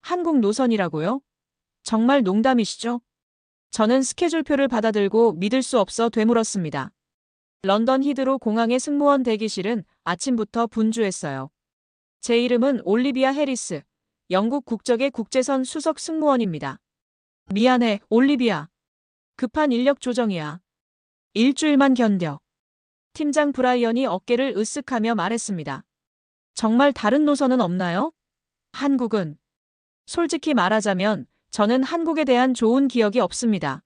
한국 노선이라고요? 정말 농담이시죠? 저는 스케줄표를 받아들고 믿을 수 없어 되물었습니다. 런던 히드로 공항의 승무원 대기실은 아침부터 분주했어요. 제 이름은 올리비아 해리스, 영국 국적의 국제선 수석 승무원입니다. 미안해, 올리비아. 급한 인력 조정이야. 일주일만 견뎌. 팀장 브라이언이 어깨를 으쓱하며 말했습니다. 정말 다른 노선은 없나요? 한국은. 솔직히 말하자면 저는 한국에 대한 좋은 기억이 없습니다.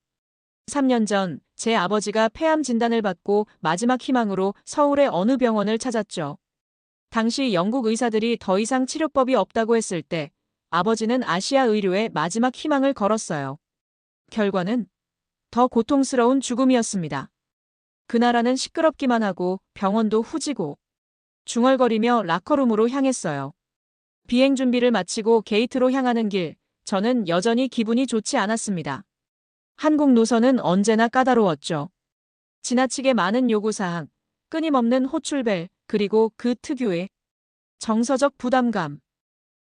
3년 전 제 아버지가 폐암 진단을 받고 마지막 희망으로 서울의 어느 병원을 찾았죠. 당시 영국 의사들이 더 이상 치료법이 없다고 했을 때 아버지는 아시아 의료에 마지막 희망을 걸었어요. 결과는 더 고통스러운 죽음이었습니다. 그 나라는 시끄럽기만 하고 병원도 후지고 중얼거리며 라커룸으로 향했어요. 비행 준비를 마치고 게이트로 향하는 길, 저는 여전히 기분이 좋지 않았습니다. 한국 노선은 언제나 까다로웠죠. 지나치게 많은 요구사항, 끊임없는 호출벨, 그리고 그 특유의 정서적 부담감.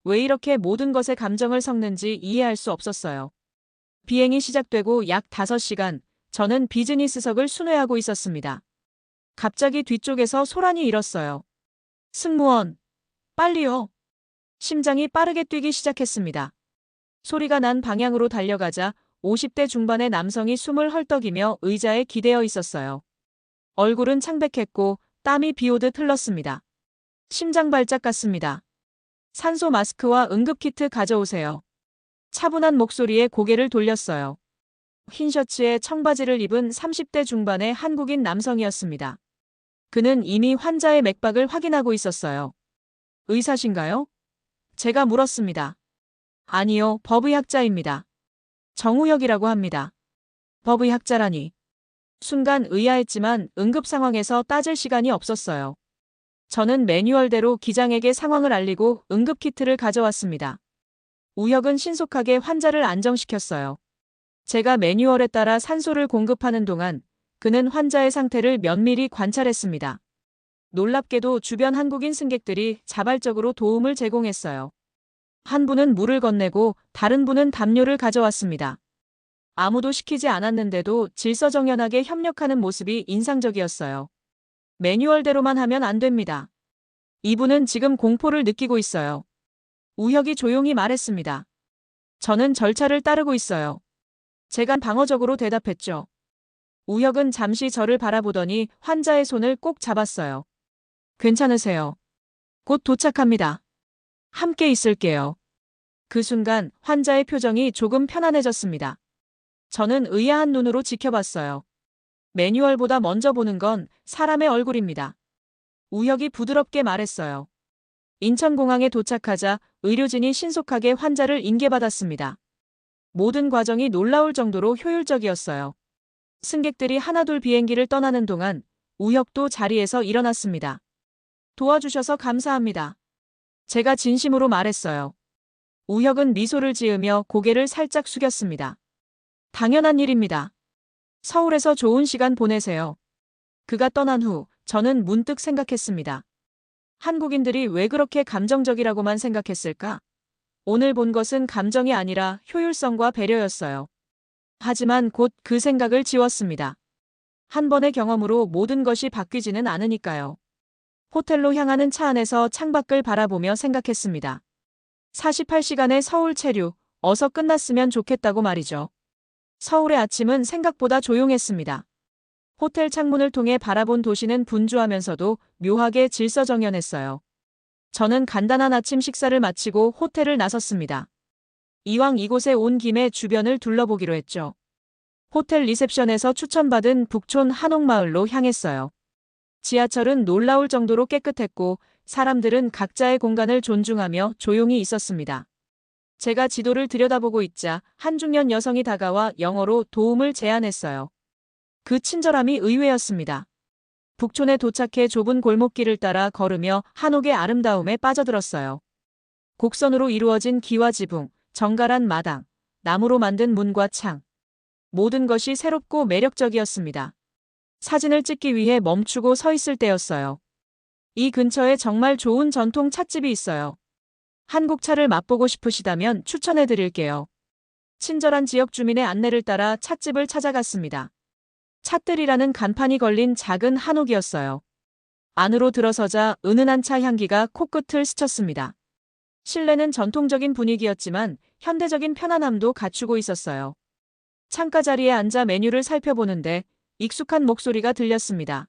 왜 이렇게 모든 것에 감정을 섞는지 이해할 수 없었어요. 비행이 시작되고 약 5시간, 저는 비즈니스석을 순회하고 있었습니다. 갑자기 뒤쪽에서 소란이 일었어요. 승무원, 빨리요. 심장이 빠르게 뛰기 시작했습니다. 소리가 난 방향으로 달려가자 50대 중반의 남성이 숨을 헐떡이며 의자에 기대어 있었어요. 얼굴은 창백했고 땀이 비오듯 흘렀습니다. 심장 발작 같습니다. 산소 마스크와 응급키트 가져오세요. 차분한 목소리에 고개를 돌렸어요. 흰 셔츠에 청바지를 입은 30대 중반의 한국인 남성이었습니다. 그는 이미 환자의 맥박을 확인하고 있었어요. 의사신가요? 제가 물었습니다. 아니요, 법의학자입니다. 정우혁이라고 합니다. 법의학자라니. 순간 의아했지만 응급 상황에서 따질 시간이 없었어요. 저는 매뉴얼대로 기장에게 상황을 알리고 응급키트를 가져왔습니다. 우혁은 신속하게 환자를 안정시켰어요. 제가 매뉴얼에 따라 산소를 공급하는 동안 그는 환자의 상태를 면밀히 관찰했습니다. 놀랍게도 주변 한국인 승객들이 자발적으로 도움을 제공했어요. 한 분은 물을 건네고 다른 분은 담요를 가져왔습니다. 아무도 시키지 않았는데도 질서정연하게 협력하는 모습이 인상적이었어요. 매뉴얼대로만 하면 안 됩니다. 이분은 지금 공포를 느끼고 있어요. 우혁이 조용히 말했습니다. 저는 절차를 따르고 있어요. 제가 방어적으로 대답했죠. 우혁은 잠시 저를 바라보더니 환자의 손을 꼭 잡았어요. 괜찮으세요? 곧 도착합니다. 함께 있을게요. 그 순간 환자의 표정이 조금 편안해졌습니다. 저는 의아한 눈으로 지켜봤어요. 매뉴얼보다 먼저 보는 건 사람의 얼굴입니다. 우혁이 부드럽게 말했어요. 인천공항에 도착하자 의료진이 신속하게 환자를 인계받았습니다. 모든 과정이 놀라울 정도로 효율적이었어요. 승객들이 하나둘 비행기를 떠나는 동안 우혁도 자리에서 일어났습니다. 도와주셔서 감사합니다. 제가 진심으로 말했어요. 우혁은 미소를 지으며 고개를 살짝 숙였습니다. 당연한 일입니다. 서울에서 좋은 시간 보내세요. 그가 떠난 후 저는 문득 생각했습니다. 한국인들이 왜 그렇게 감정적이라고만 생각했을까? 오늘 본 것은 감정이 아니라 효율성과 배려였어요. 하지만 곧 그 생각을 지웠습니다. 한 번의 경험으로 모든 것이 바뀌지는 않으니까요. 호텔로 향하는 차 안에서 창밖을 바라보며 생각했습니다. 48시간의 서울 체류, 어서 끝났으면 좋겠다고 말이죠. 서울의 아침은 생각보다 조용했습니다. 호텔 창문을 통해 바라본 도시는 분주하면서도 묘하게 질서정연했어요. 저는 간단한 아침 식사를 마치고 호텔을 나섰습니다. 이왕 이곳에 온 김에 주변을 둘러보기로 했죠. 호텔 리셉션에서 추천받은 북촌 한옥마을로 향했어요. 지하철은 놀라울 정도로 깨끗했고 사람들은 각자의 공간을 존중하며 조용히 있었습니다. 제가 지도를 들여다보고 있자 한 중년 여성이 다가와 영어로 도움을 제안했어요. 그 친절함이 의외였습니다. 북촌에 도착해 좁은 골목길을 따라 걸으며 한옥의 아름다움에 빠져들었어요. 곡선으로 이루어진 기와 지붕, 정갈한 마당, 나무로 만든 문과 창. 모든 것이 새롭고 매력적이었습니다. 사진을 찍기 위해 멈추고 서 있을 때였어요. 이 근처에 정말 좋은 전통 찻집이 있어요. 한국 차를 맛보고 싶으시다면 추천해 드릴게요. 친절한 지역 주민의 안내를 따라 찻집을 찾아갔습니다. 찻들이라는 간판이 걸린 작은 한옥이었어요. 안으로 들어서자 은은한 차 향기가 코끝을 스쳤습니다. 실내는 전통적인 분위기였지만 현대적인 편안함도 갖추고 있었어요. 창가 자리에 앉아 메뉴를 살펴보는데 익숙한 목소리가 들렸습니다.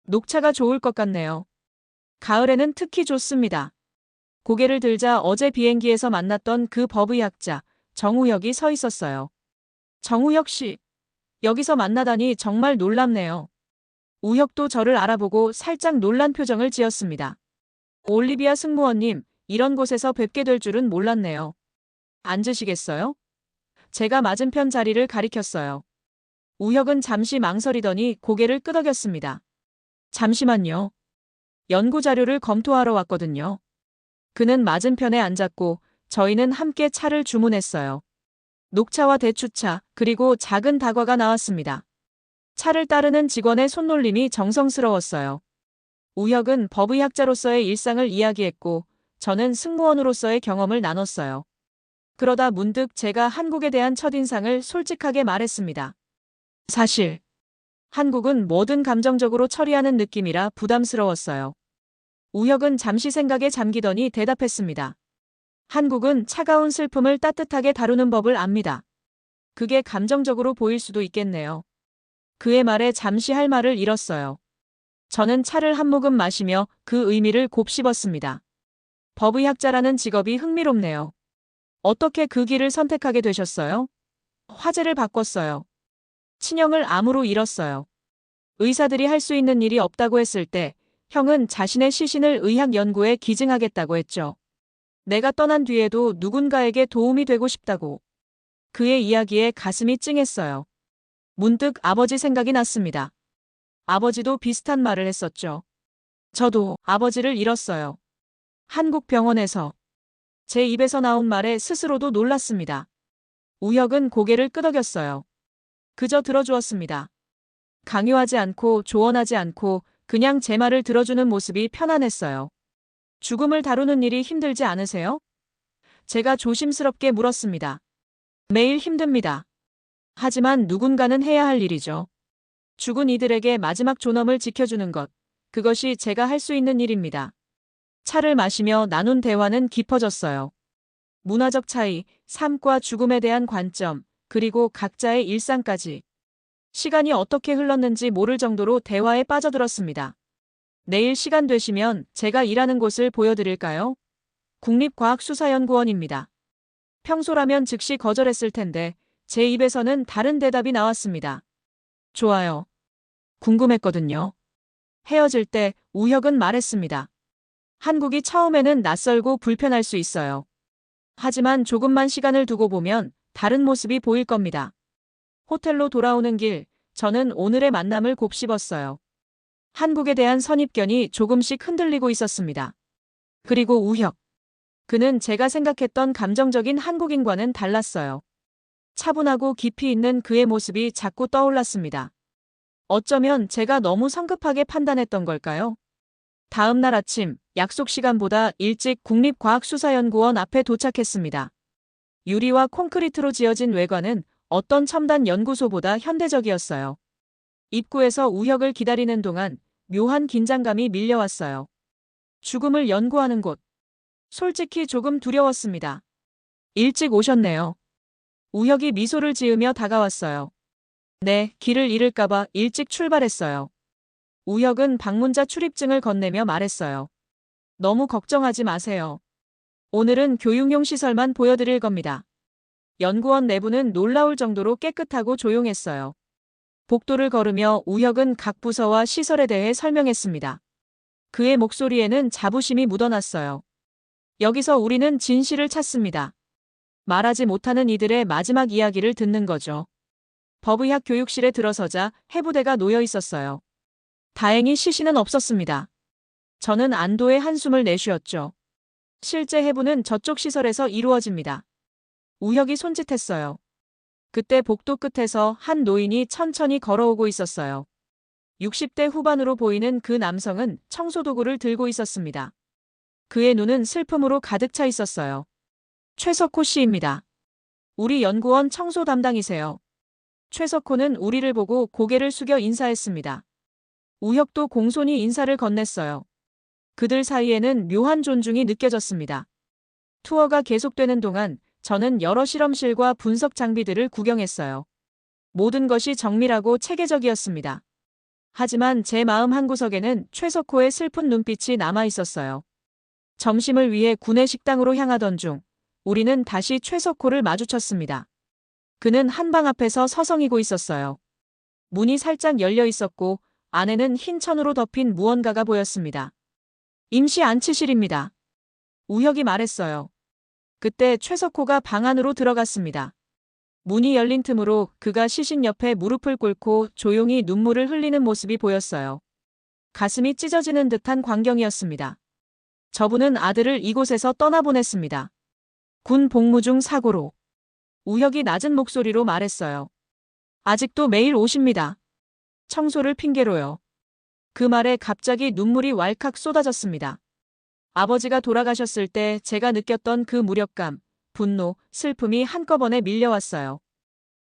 녹차가 좋을 것 같네요. 가을에는 특히 좋습니다. 고개를 들자 어제 비행기에서 만났던 그 법의학자 정우혁이 서 있었어요. 정우혁 씨, 여기서 만나다니 정말 놀랍네요. 우혁도 저를 알아보고 살짝 놀란 표정을 지었습니다. 올리비아 승무원님, 이런 곳에서 뵙게 될 줄은 몰랐네요. 앉으시겠어요? 제가 맞은편 자리를 가리켰어요. 우혁은 잠시 망설이더니 고개를 끄덕였습니다. 잠시만요. 연구 자료를 검토하러 왔거든요. 그는 맞은편에 앉았고 저희는 함께 차를 주문했어요. 녹차와 대추차, 그리고 작은 다과가 나왔습니다. 차를 따르는 직원의 손놀림이 정성스러웠어요. 우혁은 법의학자로서의 일상을 이야기했고 저는 승무원으로서의 경험을 나눴어요. 그러다 문득 제가 한국에 대한 첫인상을 솔직하게 말했습니다. 사실, 한국은 뭐든 감정적으로 처리하는 느낌이라 부담스러웠어요. 우혁은 잠시 생각에 잠기더니 대답했습니다. 한국은 차가운 슬픔을 따뜻하게 다루는 법을 압니다. 그게 감정적으로 보일 수도 있겠네요. 그의 말에 잠시 할 말을 잃었어요. 저는 차를 한 모금 마시며 그 의미를 곱씹었습니다. 법의학자라는 직업이 흥미롭네요. 어떻게 그 길을 선택하게 되셨어요? 화제를 바꿨어요. 친형을 암으로 잃었어요. 의사들이 할 수 있는 일이 없다고 했을 때 형은 자신의 시신을 의학 연구에 기증하겠다고 했죠. 내가 떠난 뒤에도 누군가에게 도움이 되고 싶다고. 그의 이야기에 가슴이 찡했어요. 문득 아버지 생각이 났습니다. 아버지도 비슷한 말을 했었죠. 저도 아버지를 잃었어요. 한국 병원에서. 제 입에서 나온 말에 스스로도 놀랐습니다. 우혁은 고개를 끄덕였어요. 그저 들어주었습니다. 강요하지 않고 조언하지 않고 그냥 제 말을 들어주는 모습이 편안했어요. 죽음을 다루는 일이 힘들지 않으세요? 제가 조심스럽게 물었습니다. 매일 힘듭니다. 하지만 누군가는 해야 할 일이죠. 죽은 이들에게 마지막 존엄을 지켜주는 것, 그것이 제가 할 수 있는 일입니다. 차를 마시며 나눈 대화는 깊어졌어요. 문화적 차이, 삶과 죽음에 대한 관점, 그리고 각자의 일상까지. 시간이 어떻게 흘렀는지 모를 정도로 대화에 빠져들었습니다. 내일 시간 되시면 제가 일하는 곳을 보여드릴까요? 국립과학수사연구원입니다. 평소라면 즉시 거절했을 텐데 제 입에서는 다른 대답이 나왔습니다. 좋아요. 궁금했거든요. 헤어질 때 우혁은 말했습니다. 한국이 처음에는 낯설고 불편할 수 있어요. 하지만 조금만 시간을 두고 보면 다른 모습이 보일 겁니다. 호텔로 돌아오는 길, 저는 오늘의 만남을 곱씹었어요. 한국에 대한 선입견이 조금씩 흔들리고 있었습니다. 그리고 우혁. 그는 제가 생각했던 감정적인 한국인과는 달랐어요. 차분하고 깊이 있는 그의 모습이 자꾸 떠올랐습니다. 어쩌면 제가 너무 성급하게 판단했던 걸까요? 다음 날 아침, 약속 시간보다 일찍 국립과학수사연구원 앞에 도착했습니다. 유리와 콘크리트로 지어진 외관은 어떤 첨단 연구소보다 현대적이었어요. 입구에서 우혁을 기다리는 동안 묘한 긴장감이 밀려왔어요. 죽음을 연구하는 곳. 솔직히 조금 두려웠습니다. 일찍 오셨네요. 우혁이 미소를 지으며 다가왔어요. 네, 길을 잃을까봐 일찍 출발했어요. 우혁은 방문자 출입증을 건네며 말했어요. 너무 걱정하지 마세요. 오늘은 교육용 시설만 보여드릴 겁니다. 연구원 내부는 놀라울 정도로 깨끗하고 조용했어요. 복도를 걸으며 우혁은 각 부서와 시설에 대해 설명했습니다. 그의 목소리에는 자부심이 묻어났어요. 여기서 우리는 진실을 찾습니다. 말하지 못하는 이들의 마지막 이야기를 듣는 거죠. 법의학 교육실에 들어서자 해부대가 놓여 있었어요. 다행히 시신은 없었습니다. 저는 안도의 한숨을 내쉬었죠. 실제 해부는 저쪽 시설에서 이루어집니다. 우혁이 손짓했어요. 그때 복도 끝에서 한 노인이 천천히 걸어오고 있었어요. 60대 후반으로 보이는 그 남성은 청소도구를 들고 있었습니다. 그의 눈은 슬픔으로 가득 차 있었어요. 최석호 씨입니다. 우리 연구원 청소 담당이세요. 최석호는 우리를 보고 고개를 숙여 인사했습니다. 우혁도 공손히 인사를 건넸어요. 그들 사이에는 묘한 존중이 느껴졌습니다. 투어가 계속되는 동안 저는 여러 실험실과 분석 장비들을 구경했어요. 모든 것이 정밀하고 체계적이었습니다. 하지만 제 마음 한구석에는 최석호의 슬픈 눈빛이 남아 있었어요. 점심을 위해 구내 식당으로 향하던 중 우리는 다시 최석호를 마주쳤습니다. 그는 한방 앞에서 서성이고 있었어요. 문이 살짝 열려 있었고 안에는 흰 천으로 덮인 무언가가 보였습니다. 임시 안치실입니다. 우혁이 말했어요. 그때 최석호가 방 안으로 들어갔습니다. 문이 열린 틈으로 그가 시신 옆에 무릎을 꿇고 조용히 눈물을 흘리는 모습이 보였어요. 가슴이 찢어지는 듯한 광경이었습니다. 저분은 아들을 이곳에서 떠나보냈습니다. 군 복무 중 사고로. 우혁이 낮은 목소리로 말했어요. 아직도 매일 오십니다. 청소를 핑계로요. 그 말에 갑자기 눈물이 왈칵 쏟아졌습니다. 아버지가 돌아가셨을 때 제가 느꼈던 그 무력감, 분노, 슬픔이 한꺼번에 밀려왔어요.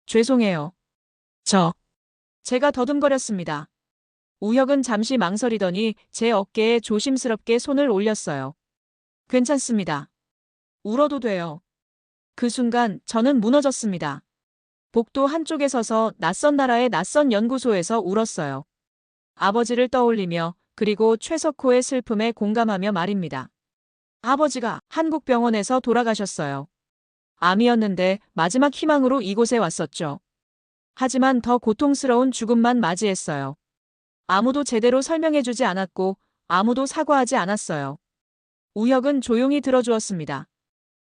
죄송해요. 제가 더듬거렸습니다. 우혁은 잠시 망설이더니 제 어깨에 조심스럽게 손을 올렸어요. 괜찮습니다. 울어도 돼요. 그 순간 저는 무너졌습니다. 복도 한쪽에 서서 낯선 나라의 낯선 연구소에서 울었어요. 아버지를 떠올리며 그리고 최석호의 슬픔에 공감하며 말입니다. 아버지가 한국 병원에서 돌아가셨어요. 암이었는데 마지막 희망으로 이곳에 왔었죠. 하지만 더 고통스러운 죽음만 맞이했어요. 아무도 제대로 설명해주지 않았고 아무도 사과하지 않았어요. 우혁은 조용히 들어주었습니다.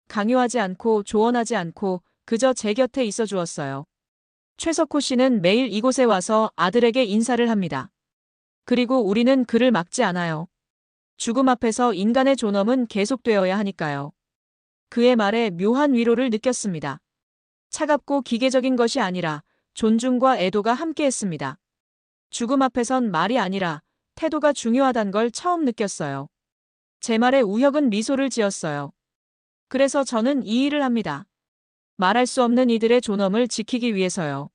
강요하지 않고 조언하지 않고 그저 제 곁에 있어 주었어요. 최석호 씨는 매일 이곳에 와서 아들에게 인사를 합니다. 그리고 우리는 그를 막지 않아요. 죽음 앞에서 인간의 존엄은 계속되어야 하니까요. 그의 말에 묘한 위로를 느꼈습니다. 차갑고 기계적인 것이 아니라 존중과 애도가 함께했습니다. 죽음 앞에선 말이 아니라 태도가 중요하단 걸 처음 느꼈어요. 제 말에 우혁은 미소를 지었어요. 그래서 저는 이 일을 합니다. 말할 수 없는 이들의 존엄을 지키기 위해서요.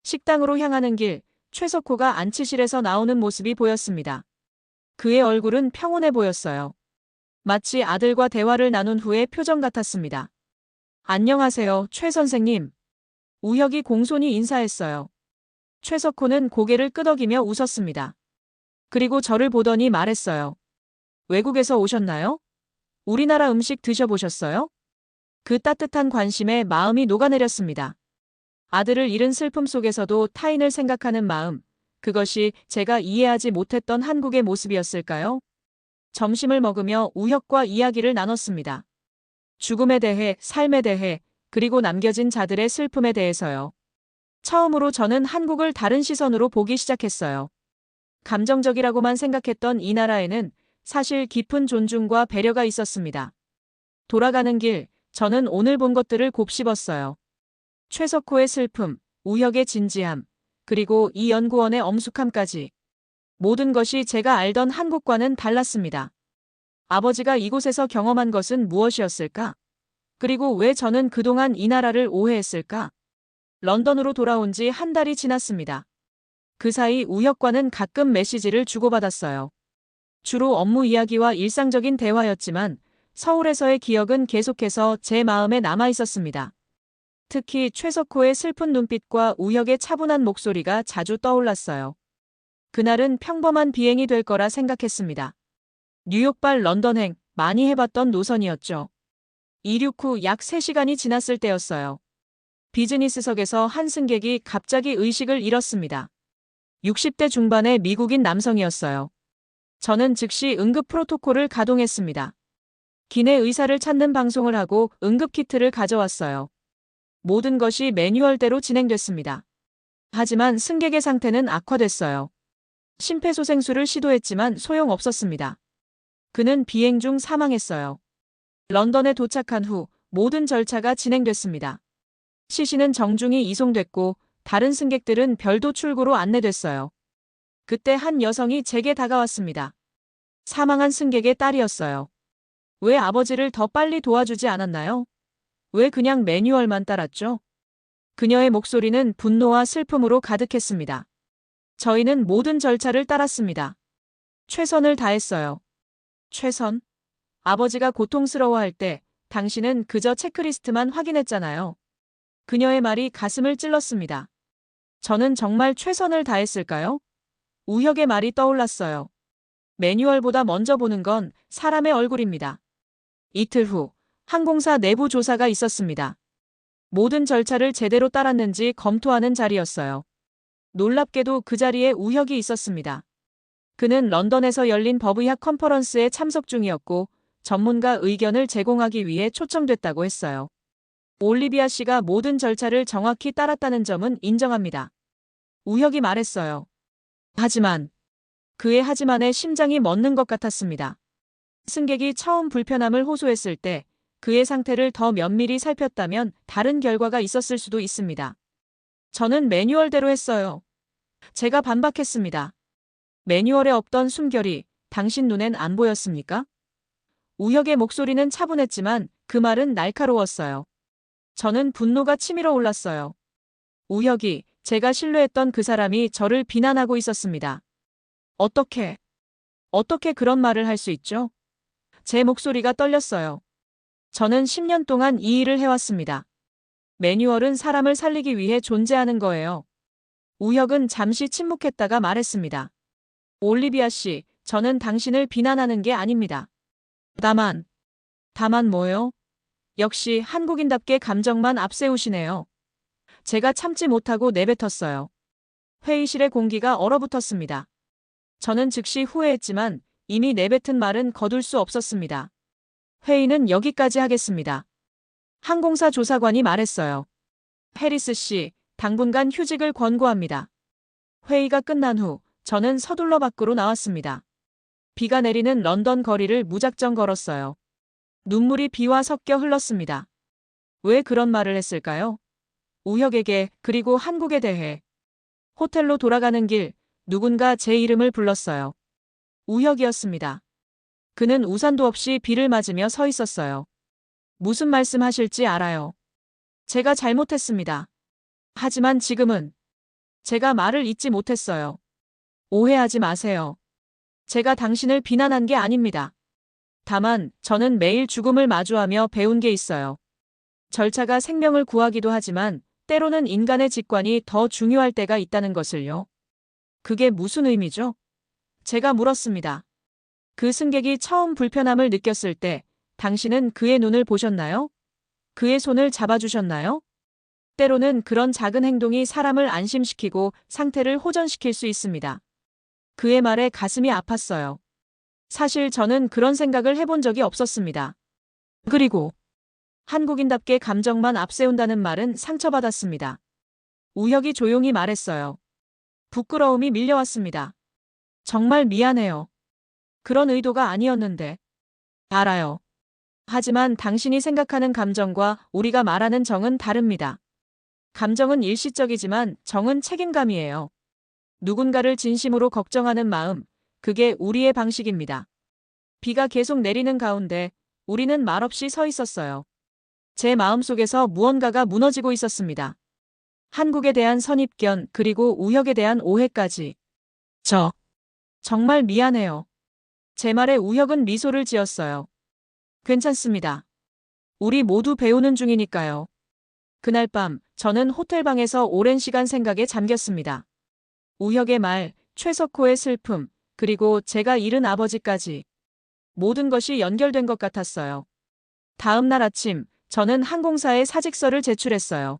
식당으로 향하는 길, 최석호가 안치실에서 나오는 모습이 보였습니다. 그의 얼굴은 평온해 보였어요. 마치 아들과 대화를 나눈 후의 표정 같았습니다. 안녕하세요, 최 선생님. 우혁이 공손히 인사했어요. 최석호는 고개를 끄덕이며 웃었습니다. 그리고 저를 보더니 말했어요. 외국에서 오셨나요? 우리나라 음식 드셔보셨어요? 그 따뜻한 관심에 마음이 녹아내렸습니다. 아들을 잃은 슬픔 속에서도 타인을 생각하는 마음, 그것이 제가 이해하지 못했던 한국의 모습이었을까요? 점심을 먹으며 우혁과 이야기를 나눴습니다. 죽음에 대해, 삶에 대해, 그리고 남겨진 자들의 슬픔에 대해서요. 처음으로 저는 한국을 다른 시선으로 보기 시작했어요. 감정적이라고만 생각했던 이 나라에는 사실 깊은 존중과 배려가 있었습니다. 돌아가는 길, 저는 오늘 본 것들을 곱씹었어요. 최석호의 슬픔, 우혁의 진지함, 그리고 이 연구원의 엄숙함까지. 모든 것이 제가 알던 한국과는 달랐습니다. 아버지가 이곳에서 경험한 것은 무엇이었을까? 그리고 왜 저는 그동안 이 나라를 오해했을까? 런던으로 돌아온 지 한 달이 지났습니다. 그 사이 우혁과는 가끔 메시지를 주고받았어요. 주로 업무 이야기와 일상적인 대화였지만 서울에서의 기억은 계속해서 제 마음에 남아 있었습니다. 특히 최석호의 슬픈 눈빛과 우혁의 차분한 목소리가 자주 떠올랐어요. 그날은 평범한 비행이 될 거라 생각했습니다. 뉴욕발 런던행, 많이 해봤던 노선이었죠. 이륙 후 약 3시간이 지났을 때였어요. 비즈니스석에서 한 승객이 갑자기 의식을 잃었습니다. 60대 중반의 미국인 남성이었어요. 저는 즉시 응급 프로토콜을 가동했습니다. 기내 의사를 찾는 방송을 하고 응급키트를 가져왔어요. 모든 것이 매뉴얼대로 진행됐습니다. 하지만 승객의 상태는 악화됐어요. 심폐소생술을 시도했지만 소용없었습니다. 그는 비행 중 사망했어요. 런던에 도착한 후 모든 절차가 진행됐습니다. 시신은 정중히 이송됐고 다른 승객들은 별도 출구로 안내됐어요. 그때 한 여성이 제게 다가왔습니다. 사망한 승객의 딸이었어요. 왜 아버지를 더 빨리 도와주지 않았나요? 왜 그냥 매뉴얼만 따랐죠? 그녀의 목소리는 분노와 슬픔으로 가득했습니다. 저희는 모든 절차를 따랐습니다. 최선을 다했어요. 최선? 아버지가 고통스러워할 때 당신은 그저 체크리스트만 확인했잖아요. 그녀의 말이 가슴을 찔렀습니다. 저는 정말 최선을 다했을까요? 우혁의 말이 떠올랐어요. 매뉴얼보다 먼저 보는 건 사람의 얼굴입니다. 이틀 후 항공사 내부 조사가 있었습니다. 모든 절차를 제대로 따랐는지 검토하는 자리였어요. 놀랍게도 그 자리에 우혁이 있었습니다. 그는 런던에서 열린 법의학 컨퍼런스에 참석 중이었고 전문가 의견을 제공하기 위해 초청됐다고 했어요. 올리비아 씨가 모든 절차를 정확히 따랐다는 점은 인정합니다. 우혁이 말했어요. 하지만 그의 하지만에 심장이 멎는 것 같았습니다. 승객이 처음 불편함을 호소했을 때 그의 상태를 더 면밀히 살폈다면 다른 결과가 있었을 수도 있습니다. 저는 매뉴얼대로 했어요. 제가 반박했습니다. 매뉴얼에 없던 숨결이 당신 눈엔 안 보였습니까? 우혁의 목소리는 차분했지만 그 말은 날카로웠어요. 저는 분노가 치밀어 올랐어요. 우혁이 제가 신뢰했던 그 사람이 저를 비난하고 있었습니다. 어떻게 그런 말을 할 수 있죠? 제 목소리가 떨렸어요. 저는 10년 동안 이 일을 해왔습니다. 매뉴얼은 사람을 살리기 위해 존재하는 거예요. 우혁은 잠시 침묵했다가 말했습니다. 올리비아 씨, 저는 당신을 비난하는 게 아닙니다. 다만 뭐요? 역시 한국인답게 감정만 앞세우시네요. 제가 참지 못하고 내뱉었어요. 회의실의 공기가 얼어붙었습니다. 저는 즉시 후회했지만 이미 내뱉은 말은 거둘 수 없었습니다. 회의는 여기까지 하겠습니다. 항공사 조사관이 말했어요. 해리스 씨, 당분간 휴직을 권고합니다. 회의가 끝난 후 저는 서둘러 밖으로 나왔습니다. 비가 내리는 런던 거리를 무작정 걸었어요. 눈물이 비와 섞여 흘렀습니다. 왜 그런 말을 했을까요? 우혁에게 그리고 한국에 대해. 호텔로 돌아가는 길 누군가 제 이름을 불렀어요. 우혁이었습니다. 그는 우산도 없이 비를 맞으며 서 있었어요. 무슨 말씀하실지 알아요. 제가 잘못했습니다. 하지만 지금은 제가 말을 잇지 못했어요. 오해하지 마세요. 제가 당신을 비난한 게 아닙니다. 다만 저는 매일 죽음을 마주하며 배운 게 있어요. 절차가 생명을 구하기도 하지만 때로는 인간의 직관이 더 중요할 때가 있다는 것을요. 그게 무슨 의미죠? 제가 물었습니다. 그 승객이 처음 불편함을 느꼈을 때 당신은 그의 눈을 보셨나요? 그의 손을 잡아주셨나요? 때로는 그런 작은 행동이 사람을 안심시키고 상태를 호전시킬 수 있습니다. 그의 말에 가슴이 아팠어요. 사실 저는 그런 생각을 해본 적이 없었습니다. 그리고 한국인답게 감정만 앞세운다는 말은 상처받았습니다. 우혁이 조용히 말했어요. 부끄러움이 밀려왔습니다. 정말 미안해요. 그런 의도가 아니었는데. 알아요. 하지만 당신이 생각하는 감정과 우리가 말하는 정은 다릅니다. 감정은 일시적이지만 정은 책임감이에요. 누군가를 진심으로 걱정하는 마음, 그게 우리의 방식입니다. 비가 계속 내리는 가운데 우리는 말없이 서 있었어요. 제 마음속에서 무언가가 무너지고 있었습니다. 한국에 대한 선입견 그리고 우혁에 대한 오해까지. 정말 미안해요. 제 말에 우혁은 미소를 지었어요. 괜찮습니다. 우리 모두 배우는 중이니까요. 그날 밤 저는 호텔방에서 오랜 시간 생각에 잠겼습니다. 우혁의 말, 최석호의 슬픔, 그리고 제가 잃은 아버지까지. 모든 것이 연결된 것 같았어요. 다음 날 아침 저는 항공사에 사직서를 제출했어요.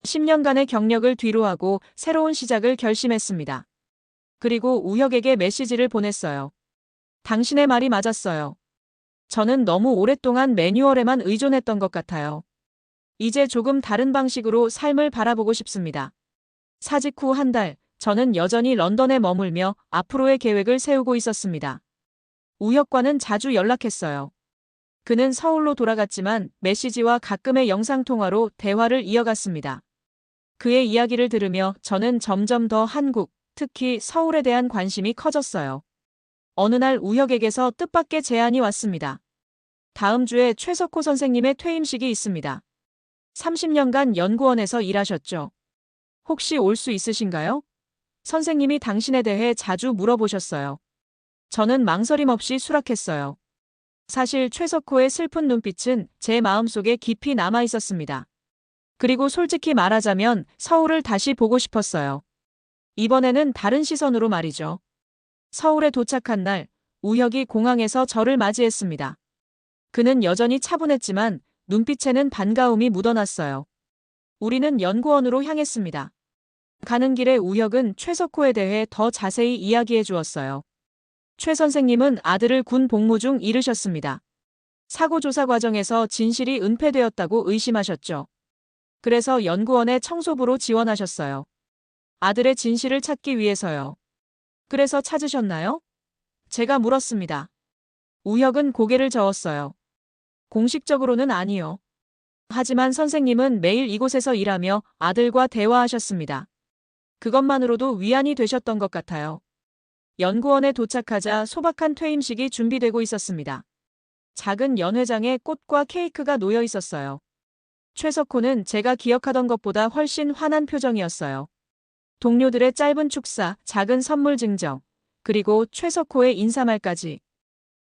10년간의 경력을 뒤로하고 새로운 시작을 결심했습니다. 그리고 우혁에게 메시지를 보냈어요. 당신의 말이 맞았어요. 저는 너무 오랫동안 매뉴얼에만 의존했던 것 같아요. 이제 조금 다른 방식으로 삶을 바라보고 싶습니다. 사직 후 한 달, 저는 여전히 런던에 머물며 앞으로의 계획을 세우고 있었습니다. 우혁과는 자주 연락했어요. 그는 서울로 돌아갔지만 메시지와 가끔의 영상통화로 대화를 이어갔습니다. 그의 이야기를 들으며 저는 점점 더 한국, 특히 서울에 대한 관심이 커졌어요. 어느 날 우혁에게서 뜻밖의 제안이 왔습니다. 다음 주에 최석호 선생님의 퇴임식이 있습니다. 30년간 연구원에서 일하셨죠. 혹시 올 수 있으신가요? 선생님이 당신에 대해 자주 물어보셨어요. 저는 망설임 없이 수락했어요. 사실 최석호의 슬픈 눈빛은 제 마음속에 깊이 남아 있었습니다. 그리고 솔직히 말하자면 서울을 다시 보고 싶었어요. 이번에는 다른 시선으로 말이죠. 서울에 도착한 날, 우혁이 공항에서 저를 맞이했습니다. 그는 여전히 차분했지만 눈빛에는 반가움이 묻어났어요. 우리는 연구원으로 향했습니다. 가는 길에 우혁은 최석호에 대해 더 자세히 이야기해 주었어요. 최 선생님은 아들을 군 복무 중 잃으셨습니다. 사고 조사 과정에서 진실이 은폐되었다고 의심하셨죠. 그래서 연구원의 청소부로 지원하셨어요. 아들의 진실을 찾기 위해서요. 그래서 찾으셨나요? 제가 물었습니다. 우혁은 고개를 저었어요. 공식적으로는 아니요. 하지만 선생님은 매일 이곳에서 일하며 아들과 대화하셨습니다. 그것만으로도 위안이 되셨던 것 같아요. 연구원에 도착하자 소박한 퇴임식이 준비되고 있었습니다. 작은 연회장에 꽃과 케이크가 놓여 있었어요. 최석호는 제가 기억하던 것보다 훨씬 환한 표정이었어요. 동료들의 짧은 축사, 작은 선물 증정, 그리고 최석호의 인사말까지.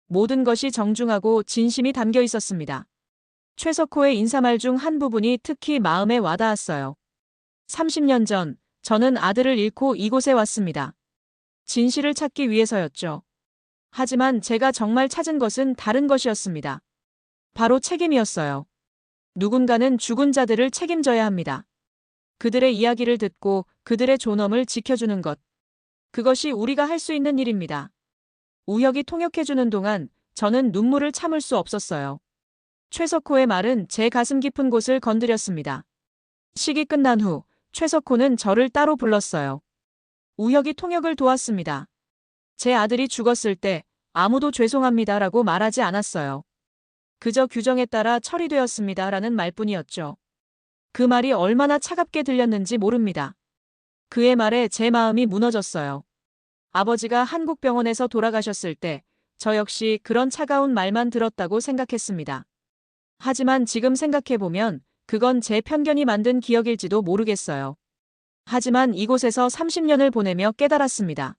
모든 것이 정중하고 진심이 담겨 있었습니다. 최석호의 인사말 중 한 부분이 특히 마음에 와닿았어요. 30년 전, 저는 아들을 잃고 이곳에 왔습니다. 진실을 찾기 위해서였죠. 하지만 제가 정말 찾은 것은 다른 것이었습니다. 바로 책임이었어요. 누군가는 죽은 자들을 책임져야 합니다. 그들의 이야기를 듣고 그들의 존엄을 지켜주는 것. 그것이 우리가 할 수 있는 일입니다. 우혁이 통역해주는 동안 저는 눈물을 참을 수 없었어요. 최석호의 말은 제 가슴 깊은 곳을 건드렸습니다. 식이 끝난 후 최석호는 저를 따로 불렀어요. 우혁이 통역을 도왔습니다. 제 아들이 죽었을 때 아무도 죄송합니다라고 말하지 않았어요. 그저 규정에 따라 처리되었습니다라는 말뿐이었죠. 그 말이 얼마나 차갑게 들렸는지 모릅니다. 그의 말에 제 마음이 무너졌어요. 아버지가 한국 병원에서 돌아가셨을 때 저 역시 그런 차가운 말만 들었다고 생각했습니다. 하지만 지금 생각해보면 그건 제 편견이 만든 기억일지도 모르겠어요. 하지만 이곳에서 30년을 보내며 깨달았습니다.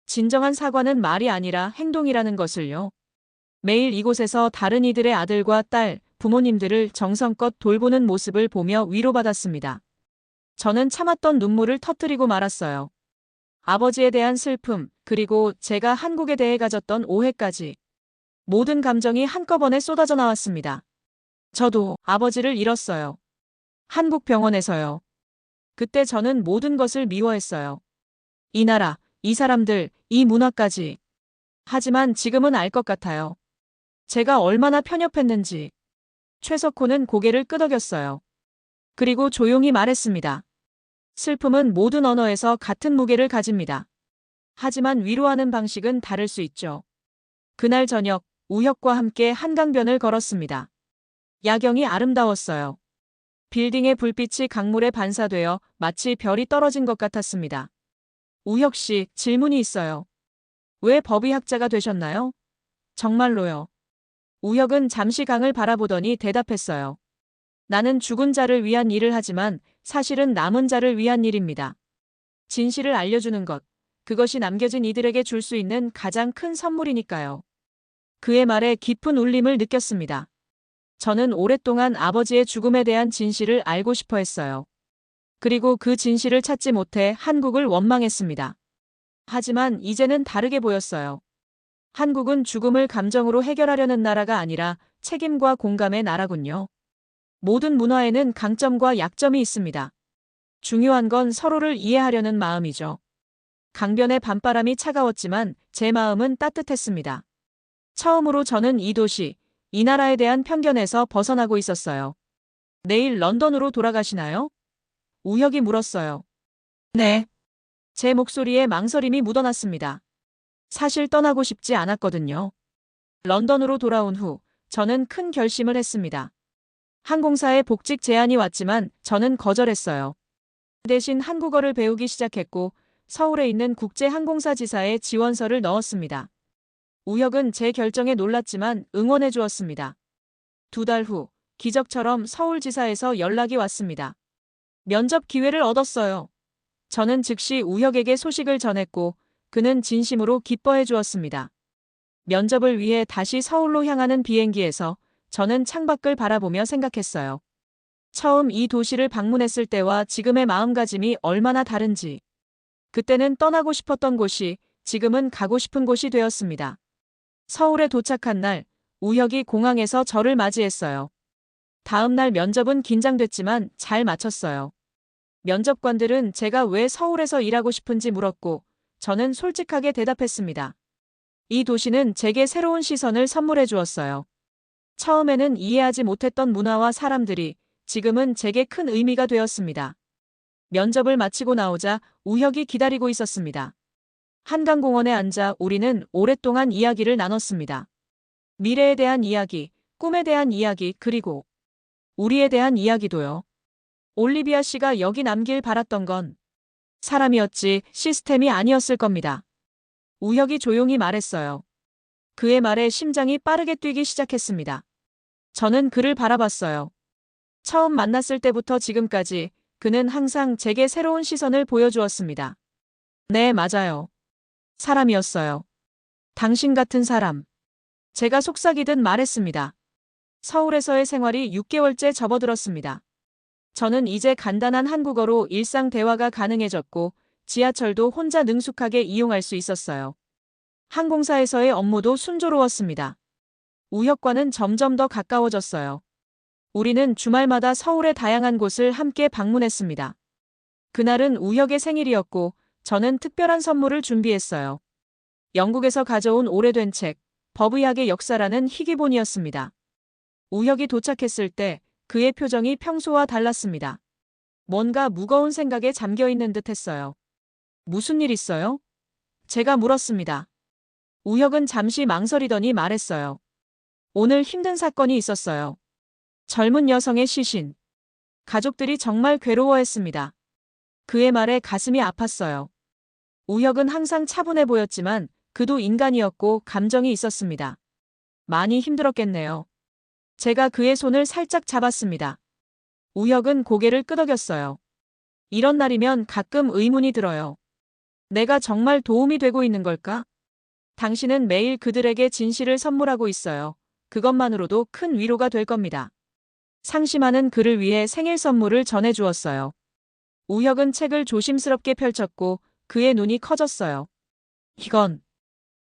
진정한 사과는 말이 아니라 행동이라는 것을요. 매일 이곳에서 다른 이들의 아들과 딸, 부모님들을 정성껏 돌보는 모습을 보며 위로받았습니다. 저는 참았던 눈물을 터뜨리고 말았어요. 아버지에 대한 슬픔, 그리고 제가 한국에 대해 가졌던 오해까지. 모든 감정이 한꺼번에 쏟아져 나왔습니다. 저도 아버지를 잃었어요. 한국 병원에서요. 그때 저는 모든 것을 미워했어요. 이 나라, 이 사람들, 이 문화까지. 하지만 지금은 알 것 같아요. 제가 얼마나 편협했는지. 최석호는 고개를 끄덕였어요. 그리고 조용히 말했습니다. 슬픔은 모든 언어에서 같은 무게를 가집니다. 하지만 위로하는 방식은 다를 수 있죠. 그날 저녁, 우혁과 함께 한강변을 걸었습니다. 야경이 아름다웠어요. 빌딩의 불빛이 강물에 반사되어 마치 별이 떨어진 것 같았습니다. 우혁 씨, 질문이 있어요. 왜 법의학자가 되셨나요? 정말로요. 우혁은 잠시 강을 바라보더니 대답했어요. 나는 죽은 자를 위한 일을 하지만 사실은 남은 자를 위한 일입니다. 진실을 알려주는 것, 그것이 남겨진 이들에게 줄 수 있는 가장 큰 선물이니까요. 그의 말에 깊은 울림을 느꼈습니다. 저는 오랫동안 아버지의 죽음에 대한 진실을 알고 싶어 했어요. 그리고 그 진실을 찾지 못해 한국을 원망했습니다. 하지만 이제는 다르게 보였어요. 한국은 죽음을 감정으로 해결하려는 나라가 아니라 책임과 공감의 나라군요. 모든 문화에는 강점과 약점이 있습니다. 중요한 건 서로를 이해하려는 마음이죠. 강변의 밤바람이 차가웠지만 제 마음은 따뜻했습니다. 처음으로 저는 이 도시, 이 나라에 대한 편견에서 벗어나고 있었어요. 내일 런던으로 돌아가시나요? 우혁이 물었어요. 네. 제 목소리에 망설임이 묻어났습니다. 사실 떠나고 싶지 않았거든요. 런던으로 돌아온 후 저는 큰 결심을 했습니다. 항공사에 복직 제안이 왔지만 저는 거절했어요. 대신 한국어를 배우기 시작했고 서울에 있는 국제항공사 지사에 지원서를 넣었습니다. 우혁은 제 결정에 놀랐지만 응원해 주었습니다. 2달 후 기적처럼 서울지사에서 연락이 왔습니다. 면접 기회를 얻었어요. 저는 즉시 우혁에게 소식을 전했고 그는 진심으로 기뻐해 주었습니다. 면접을 위해 다시 서울로 향하는 비행기에서 저는 창밖을 바라보며 생각했어요. 처음 이 도시를 방문했을 때와 지금의 마음가짐이 얼마나 다른지. 그때는 떠나고 싶었던 곳이 지금은 가고 싶은 곳이 되었습니다. 서울에 도착한 날, 우혁이 공항에서 저를 맞이했어요. 다음 날 면접은 긴장됐지만 잘 마쳤어요. 면접관들은 제가 왜 서울에서 일하고 싶은지 물었고, 저는 솔직하게 대답했습니다. 이 도시는 제게 새로운 시선을 선물해 주었어요. 처음에는 이해하지 못했던 문화와 사람들이 지금은 제게 큰 의미가 되었습니다. 면접을 마치고 나오자 우혁이 기다리고 있었습니다. 한강공원에 앉아 우리는 오랫동안 이야기를 나눴습니다. 미래에 대한 이야기, 꿈에 대한 이야기, 그리고 우리에 대한 이야기도요. 올리비아 씨가 여기 남길 바랐던 건 사람이었지 시스템이 아니었을 겁니다. 우혁이 조용히 말했어요. 그의 말에 심장이 빠르게 뛰기 시작했습니다. 저는 그를 바라봤어요. 처음 만났을 때부터 지금까지 그는 항상 제게 새로운 시선을 보여주었습니다. 네, 맞아요. 사람이었어요. 당신 같은 사람. 제가 속삭이듯 말했습니다. 서울에서의 생활이 6개월째 접어들었습니다. 저는 이제 간단한 한국어로 일상 대화가 가능해졌고 지하철도 혼자 능숙하게 이용할 수 있었어요. 항공사에서의 업무도 순조로웠습니다. 우혁과는 점점 더 가까워졌어요. 우리는 주말마다 서울의 다양한 곳을 함께 방문했습니다. 그날은 우혁의 생일이었고 저는 특별한 선물을 준비했어요. 영국에서 가져온 오래된 책, 법의학의 역사라는 희귀본이었습니다. 우혁이 도착했을 때 그의 표정이 평소와 달랐습니다. 뭔가 무거운 생각에 잠겨 있는 듯 했어요. 무슨 일 있어요? 제가 물었습니다. 우혁은 잠시 망설이더니 말했어요. 오늘 힘든 사건이 있었어요. 젊은 여성의 시신. 가족들이 정말 괴로워했습니다. 그의 말에 가슴이 아팠어요. 우혁은 항상 차분해 보였지만 그도 인간이었고 감정이 있었습니다. 많이 힘들었겠네요. 제가 그의 손을 살짝 잡았습니다. 우혁은 고개를 끄덕였어요. 이런 날이면 가끔 의문이 들어요. 내가 정말 도움이 되고 있는 걸까? 당신은 매일 그들에게 진실을 선물하고 있어요. 그것만으로도 큰 위로가 될 겁니다. 상심하는 그를 위해 생일 선물을 전해주었어요. 우혁은 책을 조심스럽게 펼쳤고 그의 눈이 커졌어요. 이건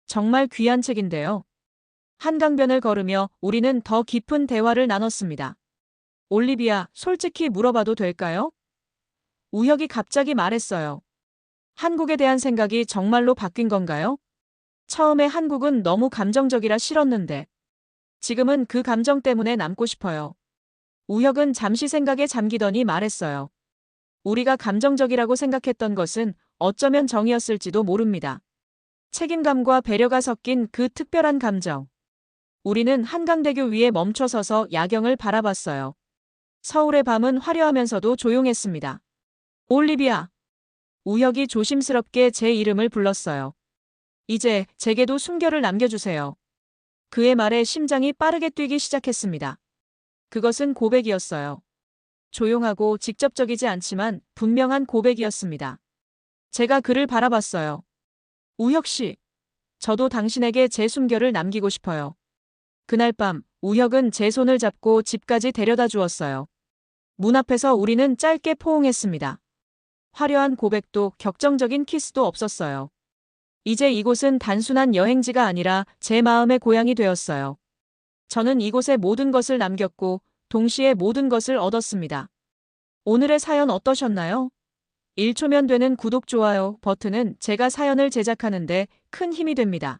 정말 귀한 책인데요. 한강변을 걸으며 우리는 더 깊은 대화를 나눴습니다. 올리비아, 솔직히 물어봐도 될까요? 우혁이 갑자기 말했어요. 한국에 대한 생각이 정말로 바뀐 건가요? 처음에 한국은 너무 감정적이라 싫었는데 지금은 그 감정 때문에 남고 싶어요. 우혁은 잠시 생각에 잠기더니 말했어요. 우리가 감정적이라고 생각했던 것은 어쩌면 정이었을지도 모릅니다. 책임감과 배려가 섞인 그 특별한 감정. 우리는 한강대교 위에 멈춰서서 야경을 바라봤어요. 서울의 밤은 화려하면서도 조용했습니다. 올리비아. 우혁이 조심스럽게 제 이름을 불렀어요. 이제 제게도 숨결을 남겨주세요. 그의 말에 심장이 빠르게 뛰기 시작했습니다. 그것은 고백이었어요. 조용하고 직접적이지 않지만 분명한 고백이었습니다. 제가 그를 바라봤어요. 우혁 씨, 저도 당신에게 제 숨결을 남기고 싶어요. 그날 밤 우혁은 제 손을 잡고 집까지 데려다 주었어요. 문 앞에서 우리는 짧게 포옹했습니다. 화려한 고백도 격정적인 키스도 없었어요. 이제 이곳은 단순한 여행지가 아니라 제 마음의 고향이 되었어요. 저는 이곳에 모든 것을 남겼고 동시에 모든 것을 얻었습니다. 오늘의 사연 어떠셨나요? 1초면 되는 구독, 좋아요 버튼은 제가 사연을 제작하는데 큰 힘이 됩니다.